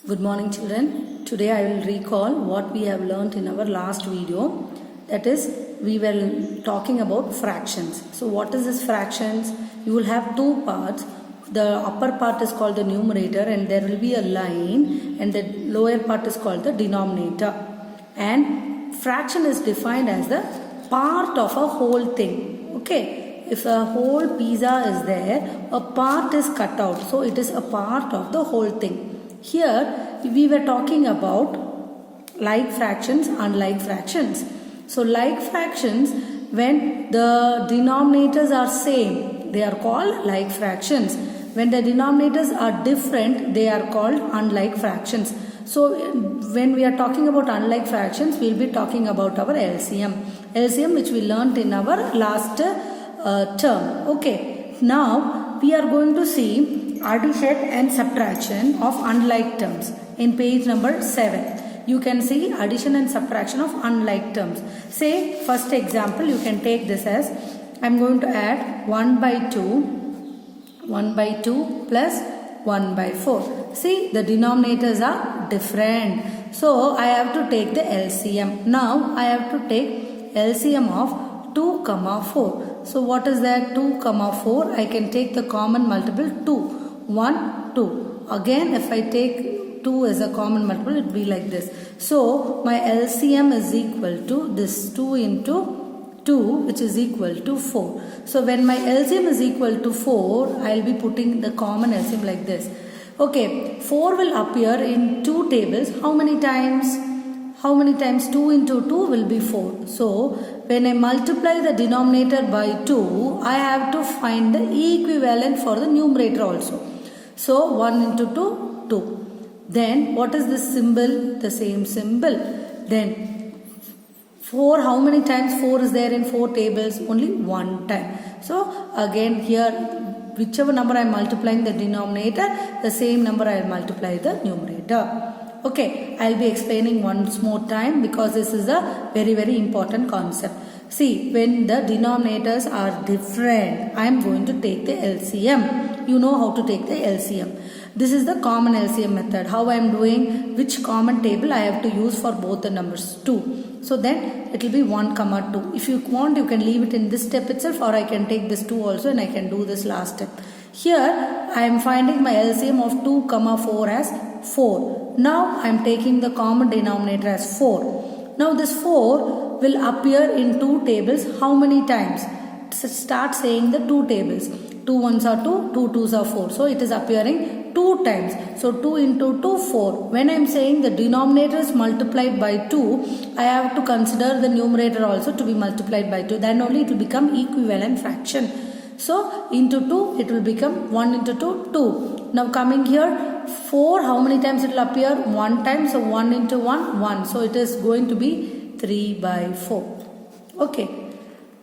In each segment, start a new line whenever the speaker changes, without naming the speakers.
Good morning children. Today I will recall what we have learnt in our last video. That is, we were talking about fractions. So what is this fractions? You will have two parts. The upper part is called the numerator and there will be a line, and the lower part is called the denominator. And fraction is defined as the part of a whole thing. Okay. If a whole pizza is there, a part is cut out. So it is a part of the whole thing. Here we were talking about like fractions, unlike fractions. So like fractions, when the denominators are same, they are called like fractions. When the denominators are different, they are called unlike fractions. So when we are talking about unlike fractions, we will be talking about our LCM. LCM which we learnt in our last term. Okay. Now we are going to see addition and subtraction of unlike terms in page number 7. You can see addition and subtraction of unlike terms. Say first example, you can take this as I am going to add 1 by 2 plus 1 by 4. See, the denominators are different. So I have to take the LCM. Now I have to take LCM of 2, 4. So what is that? 2, 4. I can take the common multiple 2. 1, 2. Again, if I take 2 as a common multiple, it will be like this. So my LCM is equal to this 2 into 2, which is equal to 4. So when my LCM is equal to 4, I will be putting the common LCM like this. Okay, 4 will appear in two tables. How many times? How many times 2 into 2 will be 4. So when I multiply the denominator by 2, I have to find the equivalent for the numerator also. So 1 into 2, 2. Then what is this symbol? The same symbol. Then 4, how many times 4 is there in 4 tables? Only 1 time. So again here, whichever number I am multiplying the denominator, the same number I will multiply the numerator. Okay, I will be explaining once more time because this is a very important concept. See, when the denominators are different, I am going to take the LCM. You know how to take the LCM. This is the common LCM method. How I am doing, which common table I have to use for both the numbers 2. So then it will be 1, 2. If you want, you can leave it in this step itself, or I can take this 2 also and I can do this last step. Here I am finding my LCM of 2, 4 as 4. Now I am taking the common denominator as 4. Now this 4 will appear in two tables. How many times? Start saying the two tables. 2 ones are 2, 2 twos are 4. So it is appearing 2 times. So 2 into 2, 4. When I am saying the denominator is multiplied by 2, I have to consider the numerator also to be multiplied by 2. Then only it will become equivalent fraction. So into 2 it will become 1 into 2, 2. Now coming here, 4, how many times it will appear? 1 time. So 1 into 1, 1. So it is going to be 3 by 4. Okay.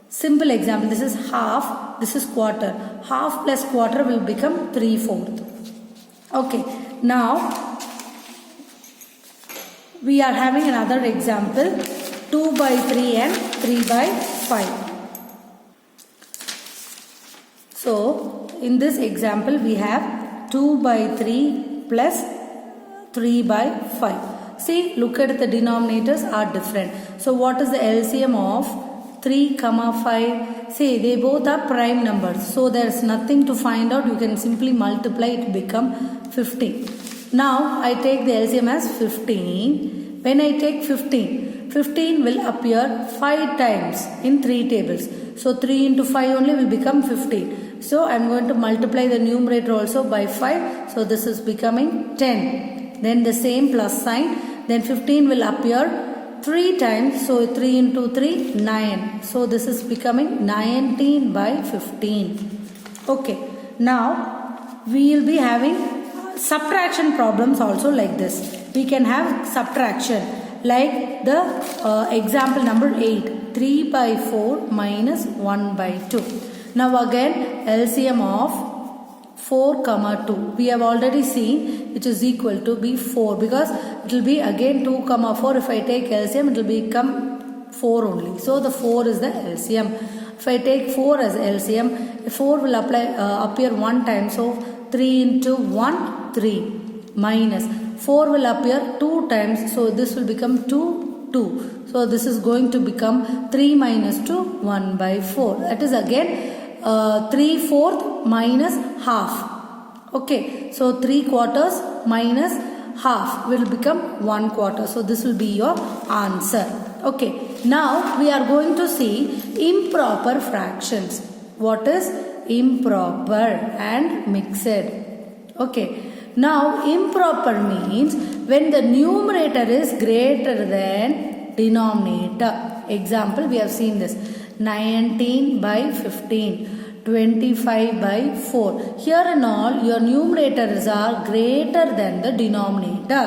Simple example. This is half. This is quarter. Half plus quarter will become 3/4. Okay. Now we are having another example. 2 by 3 and 3 by 5. So in this example we have 2 by 3 plus 3 by 5. See, look at the denominators are different. So what is the LCM of 3, 5? See, they both are prime numbers. So there is nothing to find out. You can simply multiply it to become 15. Now I take the LCM as 15. When I take 15, 15 will appear 5 times in 3 tables. So 3 into 5 only will become 15. So I am going to multiply the numerator also by 5. So this is becoming 10. Then the same plus sign. Then 15 will appear 3 times. So 3 into 3, 9. So this is becoming 19 by 15. Okay. Now we will be having subtraction problems also like this. We can have subtraction like the example number 8. 3 by 4 minus 1 by 2. Now again LCM of 4, 2. We have already seen which is equal to be 4 because it will be again 2, 4. If I take LCM, it will become 4 only. So the 4 is the LCM. If I take 4 as LCM, 4 will appear 1 time. So 3 into 1, 3 minus 4 will appear 2 times, so this will become 2, 2. So this is going to become 3 minus 2, 1 by 4. That is again 3/4 minus half. Okay, so 3/4 minus half will become 1/4. So this will be your answer. Okay, now we are going to see improper fractions. What is improper and mixed? Okay, now improper means when the numerator is greater than denominator. Example, we have seen this 19 by 15, 25 by 4. Here and all your numerators are greater than the denominator.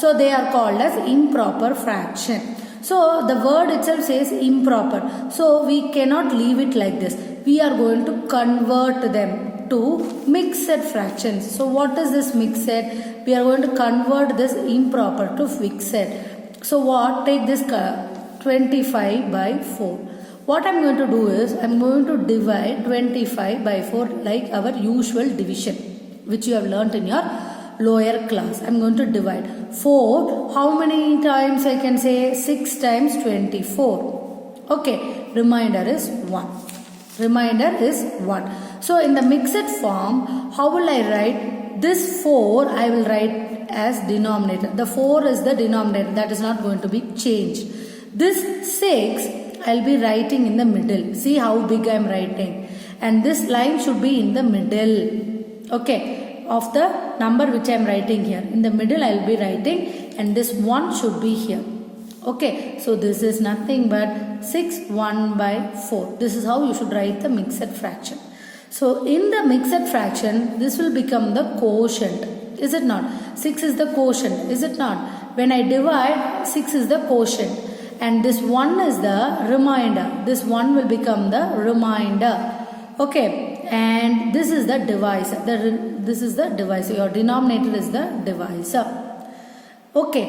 So they are called as improper fraction. So the word itself says improper. So we cannot leave it like this. We are going to convert them to mixed fractions. So what is this mixed? We are going to convert this improper to mixed. So what? Take this 25 by 4. What I am going to do is I am going to divide 25 by 4 like our usual division, which you have learnt in your lower class. I am going to divide 4. How many times I can say? 6 times 24. Okay, remainder is 1. Remainder is 1. So in the mixed form, how will I write? This 4 I will write as denominator. The 4 is the denominator. That is not going to be changed. This 6 I will be writing in the middle. See how big I am writing. And this line should be in the middle. Okay, of the number which I am writing here. In the middle I will be writing, and this 1 should be here. Okay, so this is nothing but 6 1 by 4. This is how you should write the mixed fraction. So in the mixed fraction, this will become the quotient. Is it not? 6 is the quotient. Is it not? When I divide, 6 is the quotient. And this 1 is the remainder. This 1 will become the remainder. Okay, and this is the divisor. This is the divisor. Your denominator is the divisor. Okay,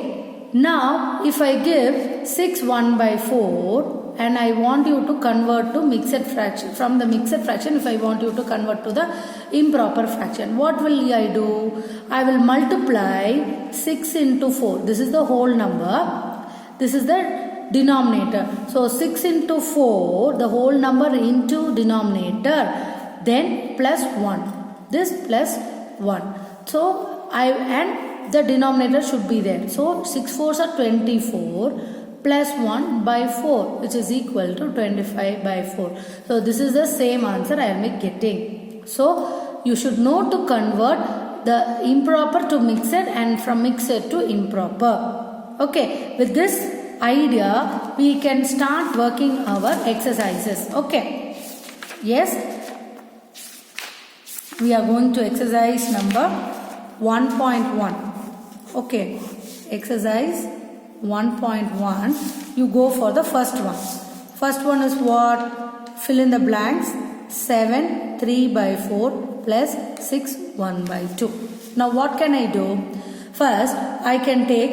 now if I give 6 1 by 4 and I want you to convert to mixed fraction, from the mixed fraction if I want you to convert to the improper fraction, what will I do? I will multiply 6 into 4. This is the whole number. This is the denominator. So 6 into 4, the whole number into denominator, then plus 1. This plus 1. So and the denominator should be there. So 6 4s are 24 plus 1 by 4, which is equal to 25 by 4. So this is the same answer I am getting. So you should know to convert the improper to mixed and from mixed to improper. Okay, with this idea we can start working our exercises. Okay, yes, we are going to exercise number 1.1. Okay, exercise 1.1. You go for the first one. First one is what? Fill in the blanks. 7 3 by 4 plus 6 1 by 2. Now what can I do? First I can take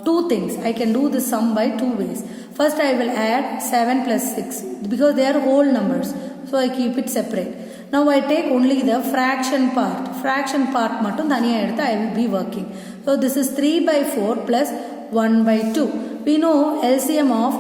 two things. I can do the sum by two ways. First I will add 7 plus 6 because they are whole numbers. So I keep it separate. Now I take only the fraction part. Fraction part mattum thaniya eduthu I will be working. So this is 3 by 4 plus 1 by 2. We know LCM of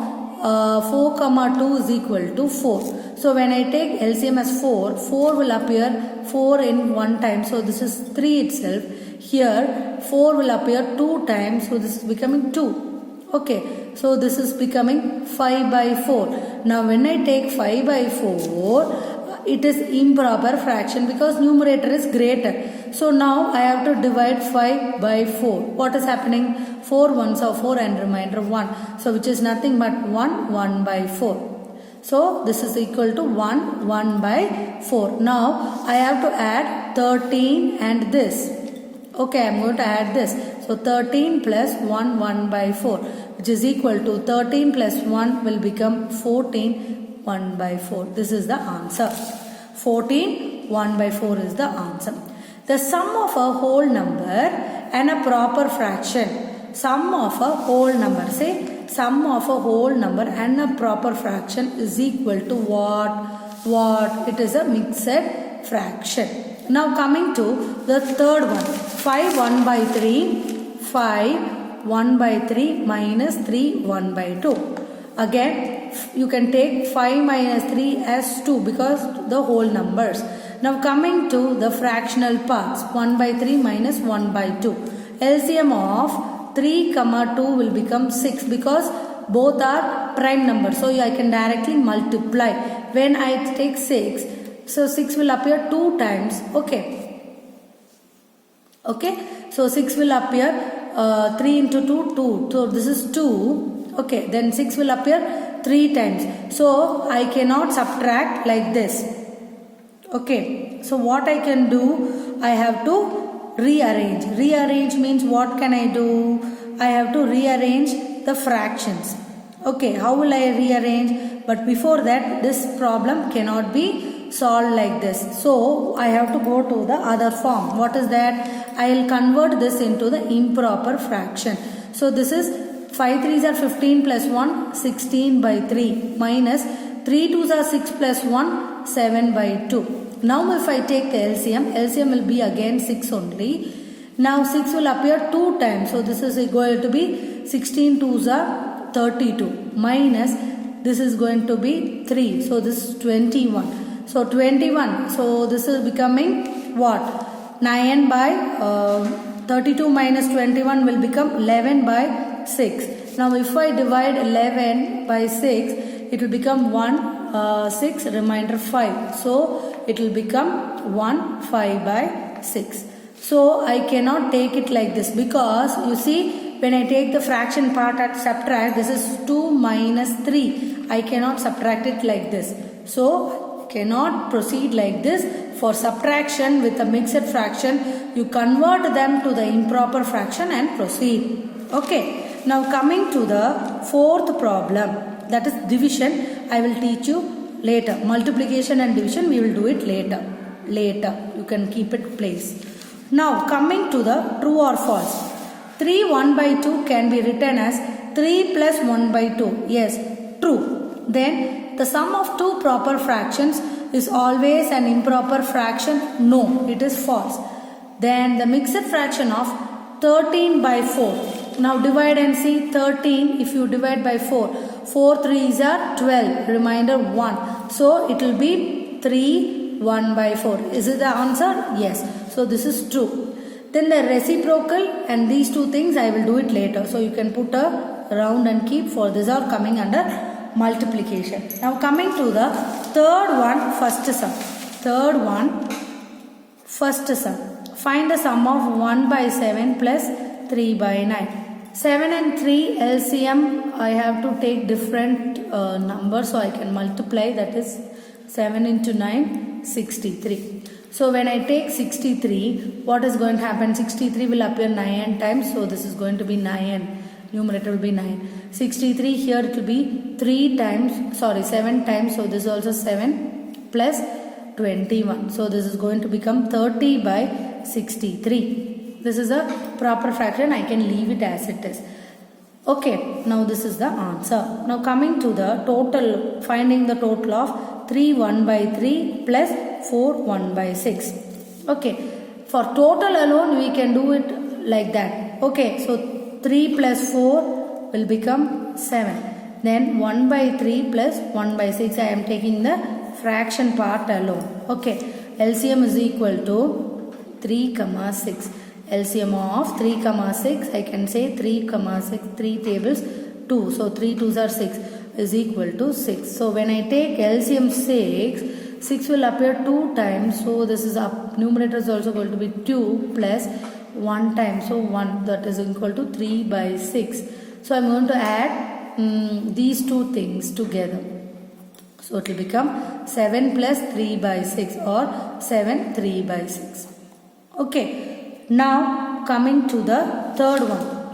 4 comma 2 is equal to 4. So when I take LCM as 4, 4 will appear 4 in one time. So this is 3 itself. Here 4 will appear 2 times. So this is becoming 2. Okay. So this is becoming 5 by 4. Now when I take 5 by 4, it is improper fraction because numerator is greater. So now I have to divide 5 by 4. What is happening? 4 ones are 4 and remainder 1. So which is nothing but 1 by 4. So this is equal to 1 by 4. Now I have to add 13 and this. Okay, I am going to add this. So 13 plus 1 by 4, which is equal to 13 plus 1 will become 14 1 by 4. This is the answer. 14 1 by 4 is the answer. The sum of a whole number and a proper fraction. Sum of a whole number. Say sum of a whole number and a proper fraction is equal to what? What? It is a mixed fraction. Now coming to the third one. 5 1 by 3, 5 1 by 3 minus 3 1 by 2. Again you can take 5 minus 3 as 2 because the whole numbers. Now coming to the fractional parts, 1 by 3 minus 1 by 2. LCM of 3 comma 2 will become 6 because both are prime numbers. So I can directly multiply. When I take 6, so 6 will appear 2 times. Okay. So 6 will appear 3 into 2, 2. So this is 2. Okay. Then 6 will appear 3 times. So I cannot subtract like this. Okay. So what I can do? I have to rearrange. Rearrange means what can I do? I have to rearrange the fractions. Okay, how will I rearrange? But before that, this problem cannot be solved like this. So I have to go to the other form. What is that? I will convert this into the improper fraction. So this is 5 3s are 15 plus 1, 16 by 3 minus 3 2s are 6 plus 1, 7 by 2. Now if I take the LCM, LCM will be again 6 only. Now 6 will appear 2 times. So this is going to be 16 2s are 32 minus this is going to be 3. So this is 21. So 21. So this is becoming what? 9 by 32 minus 21 will become 11 by 6. Now if I divide 11 by 6, it will become 6 remainder 5. So it will become 5 by 6. So I cannot take it like this because you see when I take the fraction part at subtract, this is 2 minus 3. I cannot subtract it like this. So cannot proceed like this. For subtraction with a mixed fraction, you convert them to the improper fraction and proceed. Okay. Now coming to the fourth problem, that is division. I will teach you later. Multiplication and division we will do it later. You can keep it place. Now coming to the true or false. 3 1 by 2 can be written as 3 plus 1 by 2. Yes, true. Then the sum of two proper fractions is always an improper fraction. No, it is false. Then the mixed fraction of 13 by 4. Now divide and see 13 if you divide by 4. 4 3s are 12. Remainder 1. So it will be 3 1 by 4. Is it the answer? Yes. So this is true. Then the reciprocal and these two things I will do it later. So you can put a round and keep for this are coming under multiplication. Now coming to the third one, first sum. Third one, first sum. Find the sum of 1 by 7 plus 3 by 9. 7 and 3 LCM I have to take different numbers so I can multiply, that is 7 into 9, 63. So when I take 63, what is going to happen? 63 will appear 9 times. So this is going to be 9. Numerator will be 9. 63 here it will be 7 times. So this is also 7 plus 21. So this is going to become 30 by 63. This is a proper fraction. I can leave it as it is. Okay, now this is the answer. Now coming to the total, finding the total of 3 1 by 3 plus 4 1 by 6. Okay, for total alone we can do it like that. Okay, so 3 plus 4 will become 7. Then 1 by 3 plus 1 by 6. I am taking the fraction part alone. Okay, LCM is equal to 3 comma 6. LCM of 3 comma 6, I can say 3 comma 6, 3 tables 2. So 3 2s are 6 is equal to 6. So when I take LCM 6, 6 will appear 2 times. So this is up, numerator is also going to be 2 plus 1 time. So 1, that is equal to 3 by 6. So I am going to add these two things together. So it will become 7 plus 3 by 6 or 7 3 by 6. Okay. Now coming to the third one.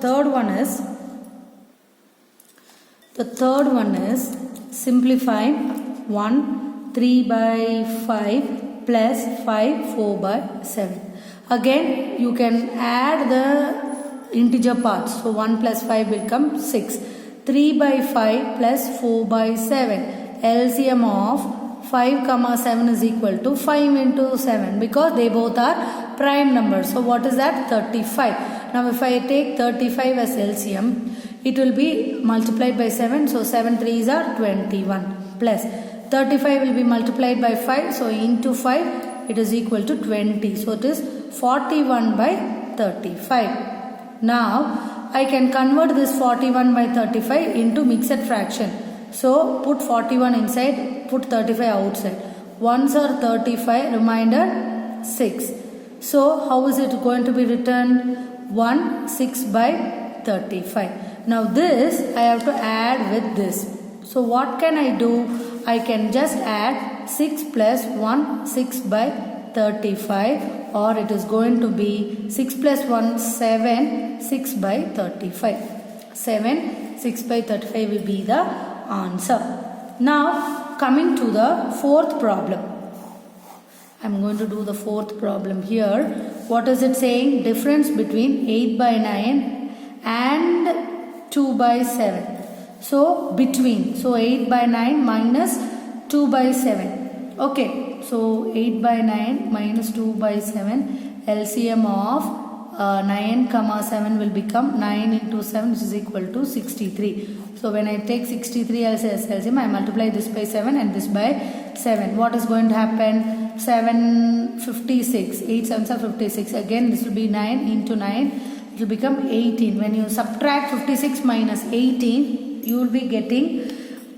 The third one is simplifying 1 3 by 5 plus 5 4 by 7. Again you can add the integer parts. So 1 plus 5 will become 6. 3 by 5 plus 4 by 7. LCM of 5 comma 7 is equal to 5 into 7 because they both are prime numbers. So what is that? 35. Now if I take 35 as LCM, it will be multiplied by 7. So 7 3s are 21 plus 35 will be multiplied by 5. So into 5 it is equal to 20. So it is 41 by 35. Now I can convert this 41 by 35 into mixed fraction. So put 41 inside, put 35 outside. Ones are 35, remainder 6. So how is it going to be written? 1 6 by 35. Now this I have to add with this. So what can I do? I can just add 6 plus 1 6 by 35, or it is going to be 6 plus 1 7 6 by 35. 7 6 by 35 will be the answer. Now coming to the fourth problem. I am going to do the fourth problem here. What is it saying? Difference between 8 by 9 and 2 by 7. So between. So 8 by 9 minus 2 by 7. Okay. So 8 by 9 minus 2 by 7. LCM of 9 comma 7 will become 9 into 7, which is equal to 63. So when I take 63 as LCM, I multiply this by 7 and this by 7. What is going to happen? 7 56. 8 7s are 56. Again this will be 9 into 9. It will become 18. When you subtract 56 minus 18, you will be getting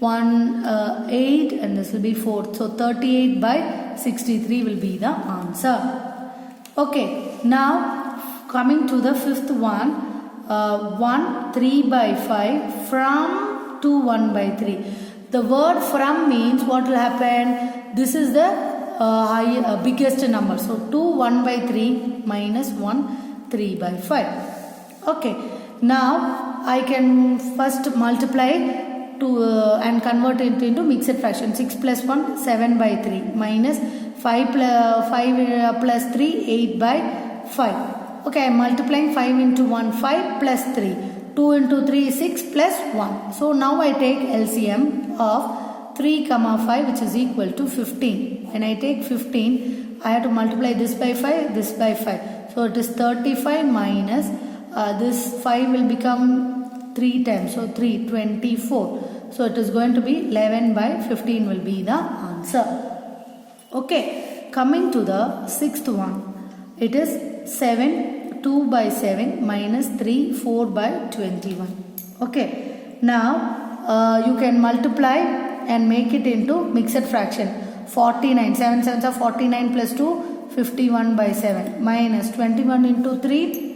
8 and this will be 4. So 38 by 63 will be the answer. Okay. Now coming to the fifth one. 1 3 by 5 from 2 1 by 3. The word from means what will happen? This is the biggest number. So 2 1 by 3 minus 1 3 by 5. Okay. Now I can first multiply to and convert it into mixed fraction. 6 plus 1 7 by 3 minus 5 plus 3 8 by 5. Okay, I am multiplying 5 into 1 5 plus 3. 2 into 3 6 plus 1. So now I take LCM of 3 comma 5, which is equal to 15. When I take 15, I have to multiply this by 5, this by 5. So it is 35 minus this 5 will become 3 times. So 3 24. So it is going to be 11 by 15 will be the answer. Okay, coming to the sixth one. It is 7 2 by 7 minus 3 4 by 21. Okay. Now you can multiply and make it into mixed fraction. 49. 7 7s are 49 plus 2 51 by 7 minus 21 into 3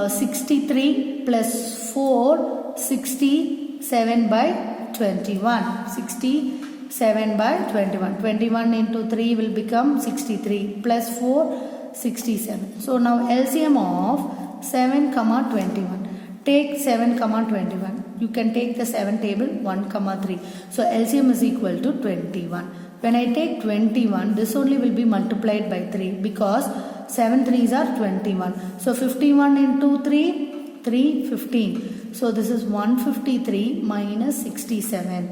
63 plus 4 67 by 21. 67 by 21. 21 into 3 will become 63 plus 4 67. So now LCM of 7 comma 21. Take 7 comma 21. You can take the 7 table 1 comma 3. So LCM is equal to 21. When I take 21, this only will be multiplied by 3 because 7 3s are 21. So 51 into 3 315. So this is 153 minus 67.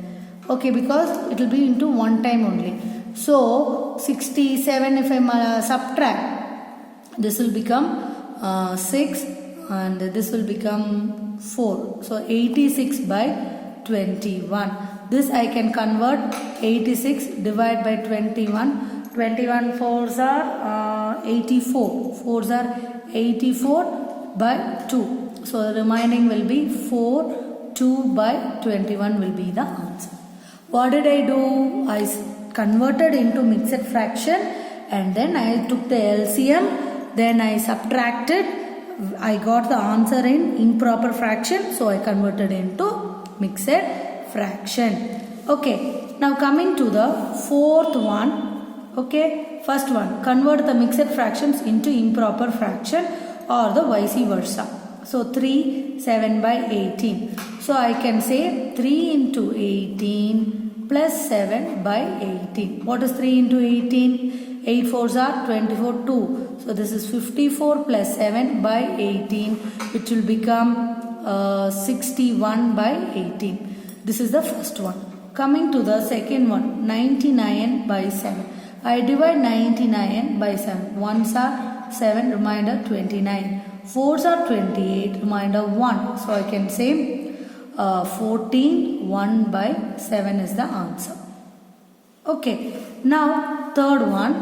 Okay, because it will be into one time only. So 67 if I subtract, this will become 6 and this will become 4. So 86 by 21. This I can convert 86 divide by 21. 21 4s are 84. 4s are 84 by 2. So the remaining will be 4. 2 by 21 will be the answer. What did I do? I converted into mixed fraction and then I took the LCM. Then I subtracted, I got the answer in improper fraction, so I converted into mixed fraction. Okay, now coming to the fourth one. Okay, first one, convert the mixed fractions into improper fraction or the vice versa. So 3 7 by 18. So I can say 3 into 18 plus 7 by 18. What is 3 into 18? 8 4s are 24 2. So this is 54 plus 7 by 18, which will become 61 by 18. This is the first one. Coming to the second one, 99 by 7. I divide 99 by 7. Ones are 7, remainder 29. Fours are 28, remainder 1. So I can say 14, 1 by 7 is the answer. Okay, now third one,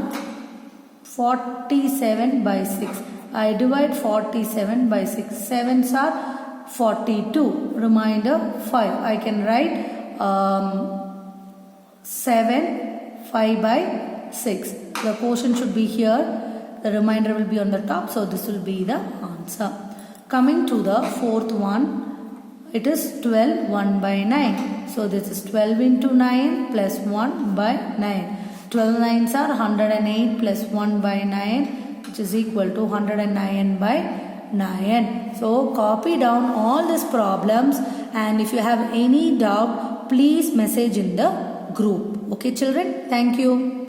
47 by 6. I divide 47 by 6. 7s are 42, remainder 5. I can write 7, 5 by 6. The quotient should be here. The remainder will be on the top. So this will be the answer. Coming to the fourth one, it is 12, 1 by 9. So this is 12 into 9 plus 1 by 9. 12 nines are 108 plus 1 by 9, which is equal to 109 by 9. So copy down all these problems, and if you have any doubt, please message in the group. Okay children, thank you.